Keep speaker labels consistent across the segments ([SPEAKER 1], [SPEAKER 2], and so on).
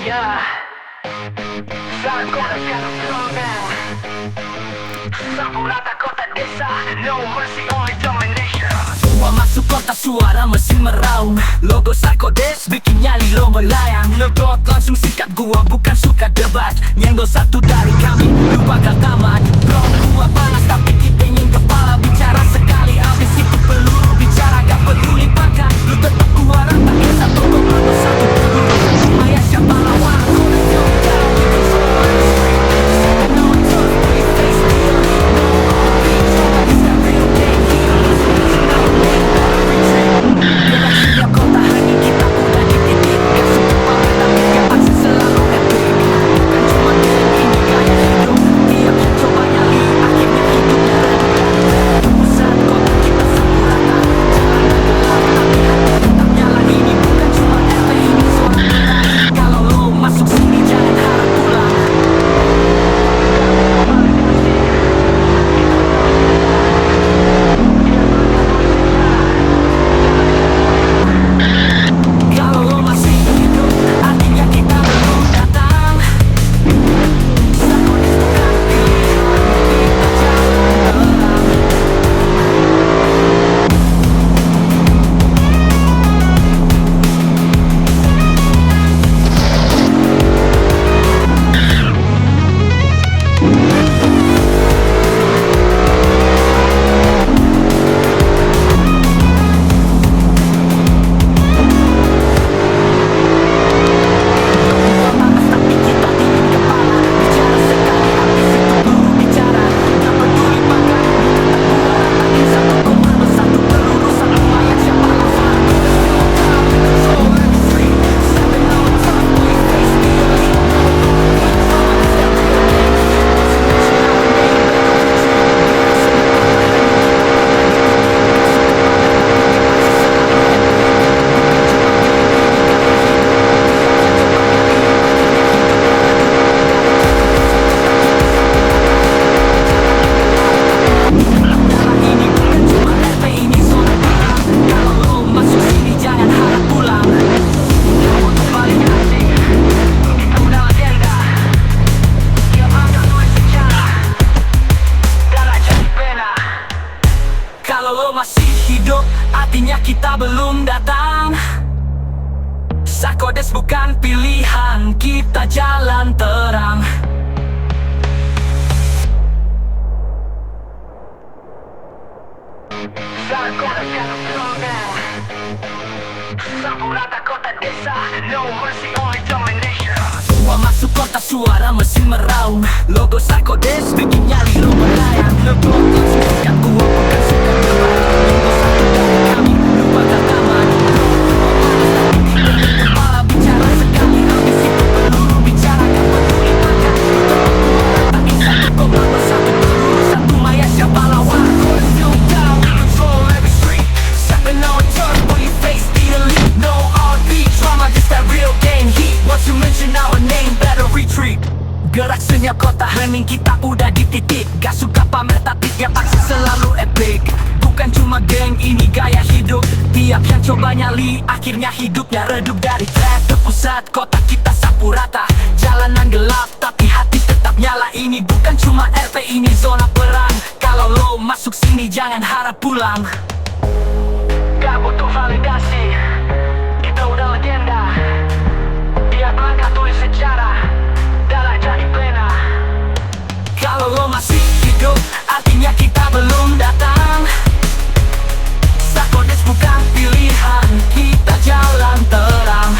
[SPEAKER 1] Yeah, saat kota sekarang strong now. Sapu rata kota desa, no mercy, only domination.
[SPEAKER 2] Semua masuk kota, suara mesin meraung. Logo Sarkodes bikin nyali lo melayang. Ngegot langsung sikat, gua bukan suka debat. Nyenggol satu dari kami, lupa gak tamat. Bro, gua panas tapi dipingin kepala. Bicara sekali, abis itu peluru. Bicara gak peduli pangkat, lu tetap gua ratain. Satu komando, satu peluru. Maya siapa lawan, gua udah jauh down. We control every street. Second no turn, we face the elite. No all beat, it's that real game. Galaksinya kota hanya kita udah di titik. Gak suka pamer tapi gak paksa selalu epic. Bukan cuma geng, ini gaya hidup. Tiap yang coba nyali, akhirnya hidupnya redup. Pusat kota kita sapu rata. Jalanan gelap tapi hati tetap nyala. Ini bukan cuma RT, ini suara perang. Kalau lo masuk sini jangan harap pulang. Kalau lo masih hidup, artinya kita belum datang. Sarkodes bukan pilihan, kita jalan terang. Panas tapi kita dingin kepala. Bicara sekali habis itu peluru bicara. Gak peduli pangkat, tetap gua ratain. Satu komando, satu peluru, satu mayat siapa lawan. Gua down, we control every street. Seven no turn, we face the elite. No all beat, drama is that real game. Wasn't mention our name, better retreat. Ini bukan cuma RT, ini zona perang. Kalau lo masuk sini jangan harap pulang. Kamu tuh paling asik, kita udah legenda. Tiap angkat nulis sejarah, darah jadi pena. Kalau lo masih hidup, artinya kita belum datang. Sarkodes bukan pilihan, kita jalan terang.
[SPEAKER 1] Saat kota sekarang strong now. Sapu rata kota desa, no mercy, only domination.
[SPEAKER 2] Semua masuk kota, suara mesin meraung. Logo Sarkodes bikin nyali lo melayang. Ngegot langsung sikat, gua bukan suka debat. Nyenggol satu dari kami, lupa gak tamat. Gua panas tapi dipingin kepala. Bicara sekali, habis itu peluru. Bicara gak peduli pangkat, lu tetap gua ratain. Satu komando, satu peluru, satu mayat siapa lawan. Gua still down, we control every street. Seven no turn, we face the elite. No all beat, drama just that real game heat. Once you mention our name, better retreat. Gerak senyap kota hening, kita udah di titik. Gak suka pamer tapi gak paksa selalu epic. Bukan cuma geng, ini gaya hidup. Tiap yang coba nyali, akhirnya hidupnya redup. Dari track ke pusat kota kita sapu rata. Jalanan gelap tapi hati tetap nyala. Ini bukan cuma RT, ini zona perang. Kalau lo masuk sini jangan harap pulang.
[SPEAKER 1] Gak butuh validasi, kita udah legenda. Tiap langkah tulis sejarah, darah jadi pena.
[SPEAKER 2] Kalau lo masih hidup, artinya kita belum datang. Sarkodes bukan pilihan, kita jalan terang.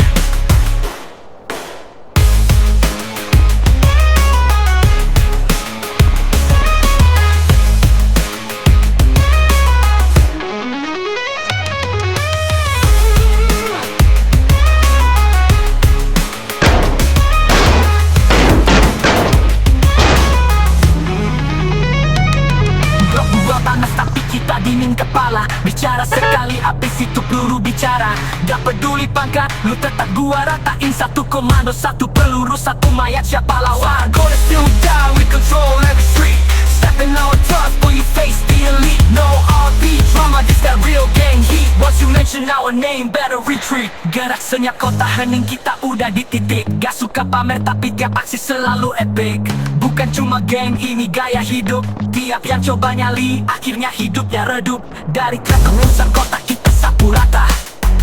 [SPEAKER 2] Dingin kepala, bicara sekali habis itu peluru bicara. Gak peduli pangkat, lu tetap gua ratain. Satu komando, satu peluru, satu mayat siapa lawan. Sarkodes still down, we control every street. Stepping on tough, boy you face the elite. No RP drama, this that real gang heat. Once you mention our name, better retreat. Gerak senyap kota hening, kita udah di titik. Gak suka pamer tapi tiap aksi selalu epic. Bukan cuma geng, ini gaya hidup. Tiap yang coba nyali, akhirnya hidupnya redup. Dari track ke pusat kota kita sapu rata.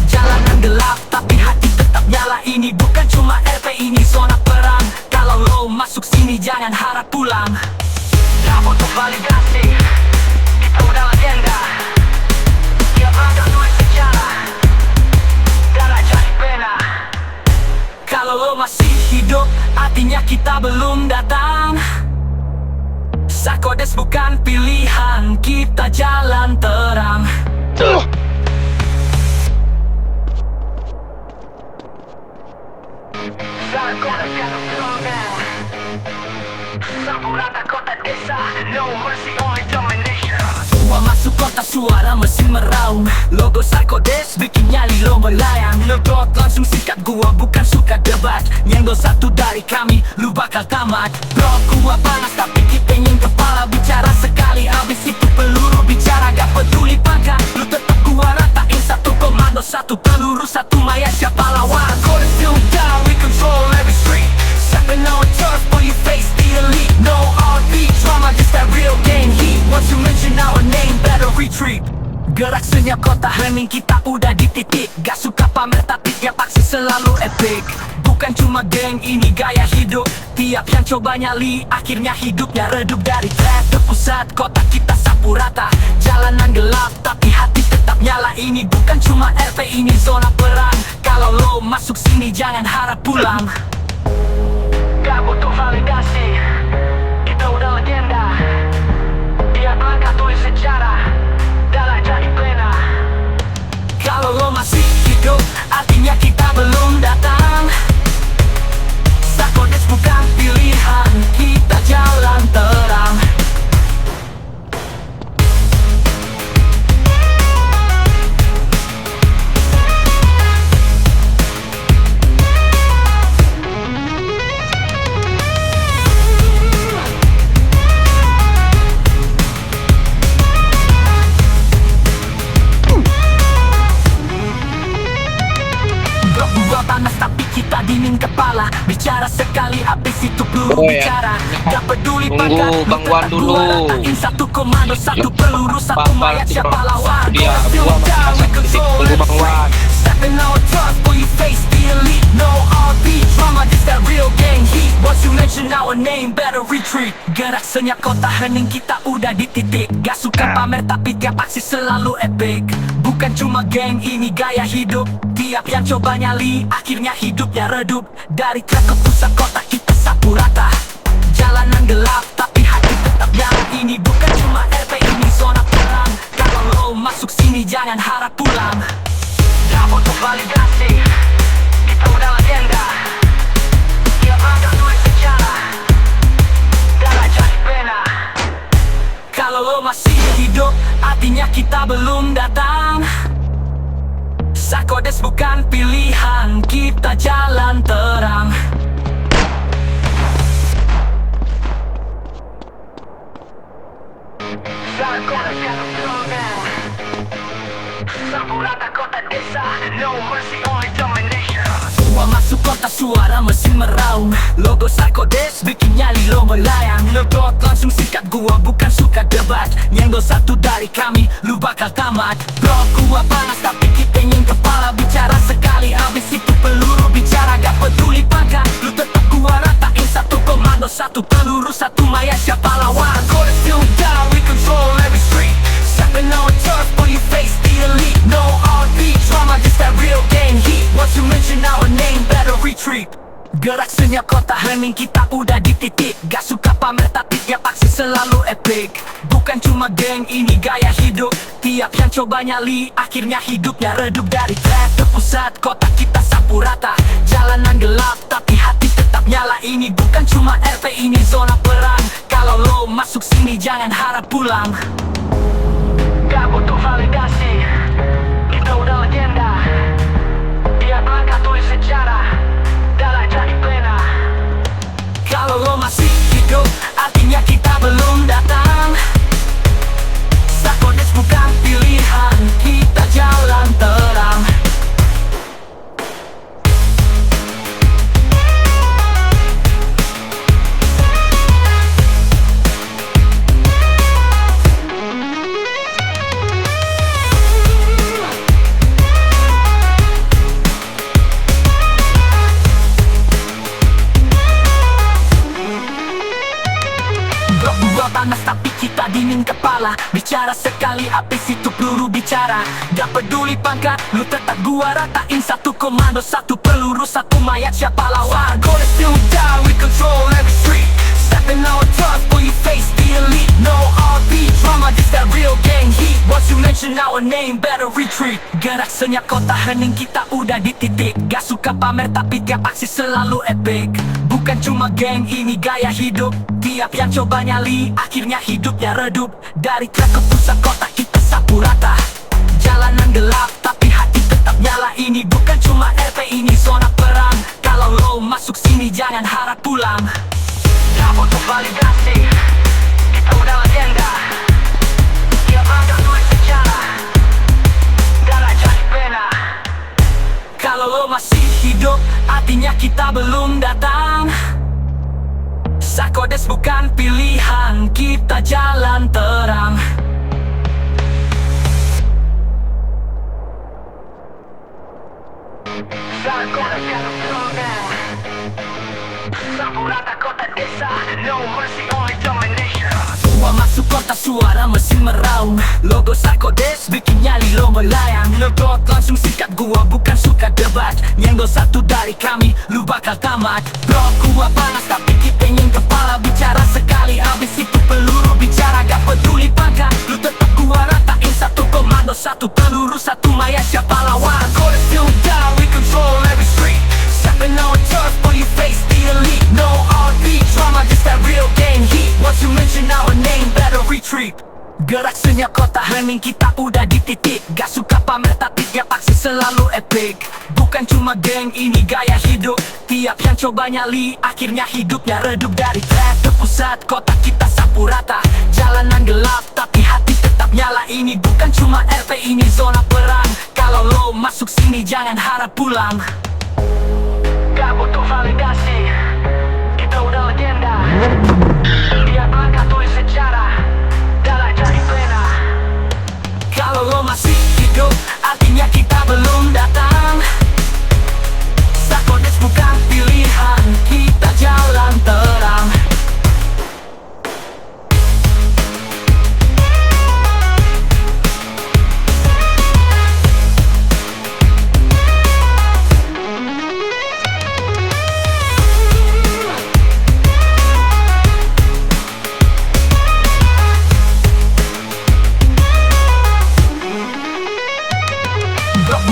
[SPEAKER 2] Jalanan gelap tapi hati tetap nyala. Ini bukan cuma RP, ini zona perang. Kalau lo masuk sini jangan harap pulang. Tak butuh validasi, kita udah legenda. Tiap langkah tulis sejarah, darah jadi pena. Kalau lo masih hidup, artinya kita belum datang. Sarkodis bukan pilihan, kita jalan terang.
[SPEAKER 1] Sarkodis got a slogan. Sapu rata kota desa, no mercy, only domination.
[SPEAKER 2] Gua masuk kota suara mesin meraung. Logo Sarkodis bikin nyali lo melayang. Ngeblok langsung sikat, gua bukan suka debat. Nyenggol satu dari kami, lu bakal tamat. Bro gua panas tapi kipengin kepala. Bicara sekali abis itu peluru bicara. Gak peduli pangkat, lu tetap gua ratain. Satu komando, satu peluru, satu mayat, siapa lawan. Sarkodis still down, we control every street. Stepping on turf, boy you face the elite. No RP drama, just that real game heat. Once you mention our name, better retreat. Gerak senyap kota hening, kita udah di titik. Gak suka pamer tapi tiap aksi selalu epic. Bukan cuma geng, ini gaya hidup. Tiap yang coba nyali, akhirnya hidupnya redup. Dari track ke pusat kota kita sapu rata. Jalanan gelap tapi hati tetap nyala. Ini bukan cuma RP, ini zona perang. Kalau lo masuk sini jangan harap pulang.
[SPEAKER 1] Gak butuh validasi, kita udah legenda. Tiap langkah tulis sejarah, darah jadi pena.
[SPEAKER 2] Kalau lo masih hidup, artinya kita belum datang. Sarkodis bukan pilihan, kita jalan terang. Gua panas tapi kita dingin kepala. Bicara sekali habis itu peluru bicara. Gak peduli pangkat,
[SPEAKER 3] Bang Wan dulu.
[SPEAKER 2] ratain. Satu komando, satu peluru, satu mayat, siapa lawan.
[SPEAKER 3] Dia
[SPEAKER 2] Still
[SPEAKER 3] gua
[SPEAKER 2] down, we control
[SPEAKER 3] tunggu Bang Wan.
[SPEAKER 2] Stepping on tough, boy you face the elite. No RP drama, this that real gang heat. Once you mention our name, better retreat. Gerak senyap kota hening, kita udah di titik. Gak suka pamer tapi tiap aksi selalu epic. Bukan cuma geng, ini gaya hidup. Tiap yang coba nyali, akhirnya hidupnya redup. Dari track ke pusat kota kita sapu rata. Jalanan gelap tapi hati tetap nyala. Ini bukan cuma RP, ini zona perang. Kalau lo masuk sini jangan harap pulang.
[SPEAKER 1] Gak butuh validasi, kita udah legenda. Tiap langkah tulis sejarah, darah jadi pena.
[SPEAKER 2] Kalau lo masih hidup, artinya kita belum datang. Sarkodis bukan pilihan, kita jalan terang.
[SPEAKER 1] Sarkodis got a slogan. Sapu rata kota desa, no mercy, only domination.
[SPEAKER 2] Gua masuk kota suara mesin meraung. Logo Sarkodis bikin nyali lo melayang. Ngeblok langsung sikat, gua bukan suka debat. Nyenggol satu dari kami, lu bakal tamat. Bro gua panas tapi kipengin kepala. Bicara sekali habis itu peluru bicara. Gak peduli pangkat, lu tetap gua ratain. Satu komando, satu peluru, satu mayat, siapa lawan. Sarkodis still down, we control every street. Stepping on turf, boy you face the elite. No RP drama, just that real game heat. Once you mention our name, better retreat. Gerak senyap kota hening, kita udah di titik. Gak suka pamer tapi tiap aksi selalu epic. Bukan cuma geng, ini gaya hidup. Tiap yang coba nyali, akhirnya hidupnya redup. Dari track ke pusat kota kita sapu rata. Jalanan gelap tapi hati tetap nyala. Ini bukan cuma RP, ini zona perang. Kalau lo masuk sini jangan harap pulang.
[SPEAKER 1] Gak butuh validasi, kita udah legenda. Tiap langkah tulis sejarah, darah jadi pena.
[SPEAKER 2] Kalau lo masih hidup, artinya kita belum datang. kepala. Bicara sekali habis itu peluru bicara. Gak peduli pangkat, lu tetap gua ratain. Satu komando, satu peluru, satu mayat, siapa lawan? Gonna still die, we control every street. Stepping our tough, boy you face the elite. No RP drama, this that real gang heat. Once you mention our name, better retreat. Gerak senyap kota hening, kita udah di titik. Gak suka pamer tapi tiap aksi selalu epic. Bukan cuma geng, ini gaya hidup. Tiap yang coba nyali, akhirnya hidupnya redup. Dari track ke pusat kota kita sapu rata. Jalanan gelap tapi hati tetap nyala. Ini bukan cuma RP, ini zona perang. Kalau lo masuk sini jangan harap pulang. Tak butuh validasi, kita udah legenda. Tiap langkah tulis sejarah, darah jadi pena. Kalau lo masih hidup, artinya kita belum datang. Sarkodis bukan pilihan, kita jalan terang.
[SPEAKER 1] Sarkodis got a slogan. Sapu rata kota desa, no mercy, only domination.
[SPEAKER 2] Gua masuk kota suara mesin meraung. Logo Sarkodis bikin nyali lo melayang. Ngeblok langsung sikat, gua bukan suka debat. Nyenggol satu dari kami, lu bakal tamat. Bro, gua panas tapi kipengin kepala. Bicara sekali habis itu peluru bicara. Gak peduli pangkat, lu tetap gua ratain. Satu komando, satu peluru, satu mayat, siapa lawan? Gonna still die, we control every street. Stepping on turf, boy you face the elite. No RP drama, just that real gang heat. Once you mention our name, better retreat. Gerak senyap kota hening, kita udah di titik. Gak suka pamer tapi tiap aksi selalu epic. Bukan cuma geng, ini gaya hidup. Tiap yang coba nyali, akhirnya hidupnya redup. Dari track ke pusat kota kita sapu rata. Jalanan gelap tapi hati tetap nyala. Ini bukan cuma RP, ini zona perang. Kalau lo masuk sini jangan harap pulang.
[SPEAKER 1] Gak butuh validasi, kita udah legenda. Tiap langkah tulis sejarah, darah jadi pena.
[SPEAKER 2] Kalau lo masih hidup, artinya kita belum datang. Sarkodis bukan pilihan, kita jalan terang.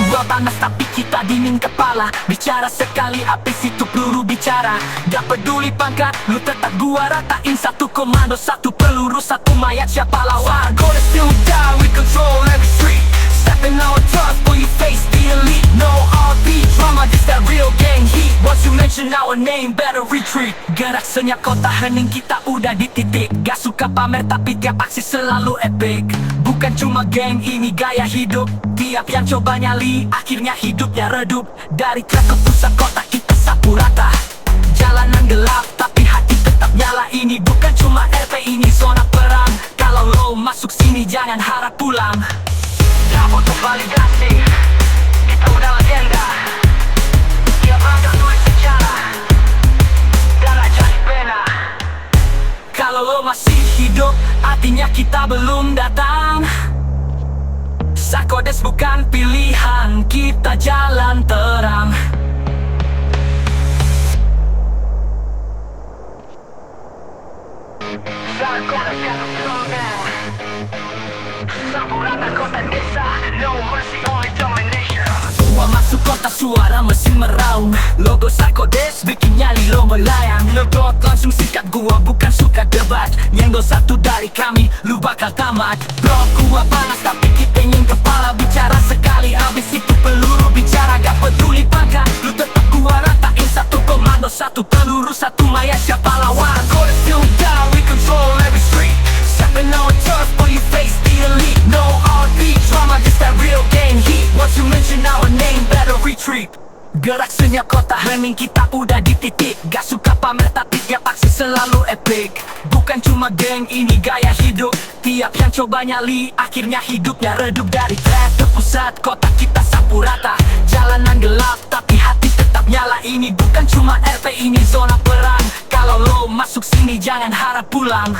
[SPEAKER 2] Gua panas tapi kita dingin kepala. Bicara sekali habis itu peluru bicara. Gak peduli pangkat, lu tetap gua ratain. Satu komando, satu peluru, satu mayat, siapa lawan? Gonna still die, we control every street. Stepping our tough, boy you face the elite. No RP drama, this that real gang heat. Once you mention our name, better retreat. Gerak senyap kota hening, kita udah di titik. Gak suka pamer tapi tiap aksi selalu epic. Bukan cuma geng, ini gaya hidup. Tiap yang coba nyali, akhirnya hidupnya redup. Dari track ke pusat kota kita sapu rata. Jalanan gelap tapi hati tetap nyala. Ini bukan cuma RP, ini zona perang. Kalau lo masuk sini jangan harap pulang.
[SPEAKER 1] Gak butuh validasi, kita udah legenda. Tiap langkah tulis sejarah, darah jadi pena.
[SPEAKER 2] Kalau lo masih hidup, artinya kita belum datang. Sarkodis bukan pilihan, kita jalan terang.
[SPEAKER 1] Sarkodis got a slogan. Sapu rata kota desa, no mercy, only domination.
[SPEAKER 2] Gua masuk kota suara mesin meraung. Logo Sarkodis bikin nyali lo melayang. Ngeblok langsung sikat, gua bukan suka debat. Nyenggol satu dari kami, lu bakal tamat. Bro, gua panas tapi kipengin kepala. Bicara sekali habis itu peluru bicara. Gak peduli pangkat, lu tetap gua ratain. Satu komando, satu peluru, satu mayat, siapa lawan? Gonna still die, we control every street. Stepping on turf, boy you face the elite. No RP drama, this that real gang heat. Once you mention our name, better retreat. Gerak senyap kota hening, kita udah di titik. Gak suka pamer tapi tiap aksi selalu epic. Bukan cuma geng, ini gaya hidup. Tiap yang coba nyali, akhirnya hidupnya redup. Dari track ke pusat kota kita sapu rata. Jalanan gelap tapi hati tetap nyala. Ini bukan cuma RP, ini zona perang. Kalau lo masuk sini jangan harap pulang.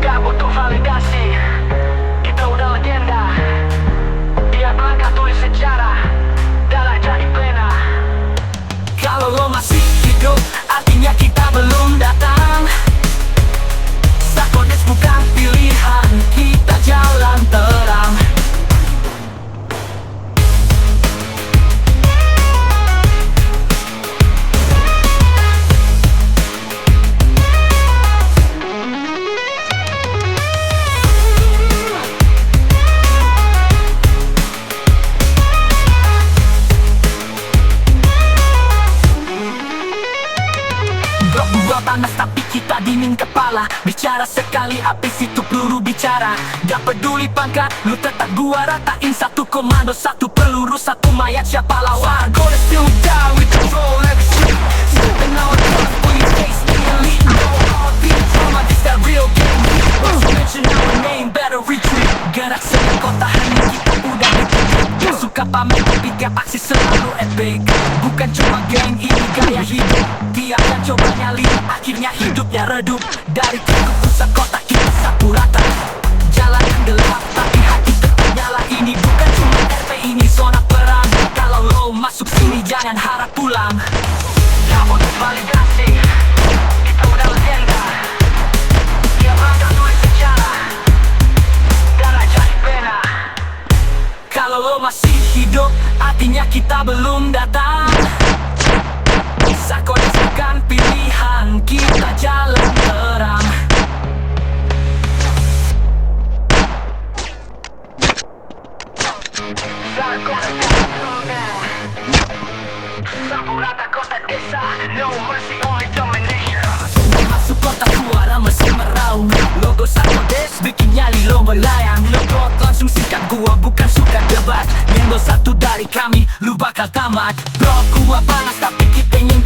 [SPEAKER 1] Gak butuh validasi.
[SPEAKER 2] panas tapi kita dingin kepala. Bicara sekali habis itu peluru bicara. Gak peduli pangkat, lu tetap gua ratain. Satu komando, satu peluru, satu mayat, siapa lawan? Gonna still die with control every shit. Stepping out front for your face, the elite. No heartbeat trauma, this that real game. Once you mention our name, better retreat. Gerak setiap kota hanya kita udah dipikir. Suka pamer tapi tiap aksi selalu epic. Bukan cuma geng, ini gaya hidup. Tiap yang coba nyali, akhirnya hidupnya redup. Dari ke pusat kota kita sapu rata. Jalan yang gelap tapi hati tetap nyala. Ini bukan cuma RP, ini zona perang. Kalau lo masuk sini jangan harap pulang. Kamu tuh balik kasih, kita udah legenda. Tiap langkah tulis sejarah, darah jadi pena. Kalau lo masih hidup, artinya kita belum datang. Sarkodes bukan pilihan, kita jalan terang.
[SPEAKER 1] Sarkodes strong now. Sapu rata kota desa, no mercy, only domination.
[SPEAKER 2] Masuk kota suara mesin meraung. Logo Sarkodes bikin nyali lo melayang. Legot langsung sikat, gua bukan suka debat. Nyenggol satu dari kami, lu bakal tamat. Bro, gua panas tapi kita ingin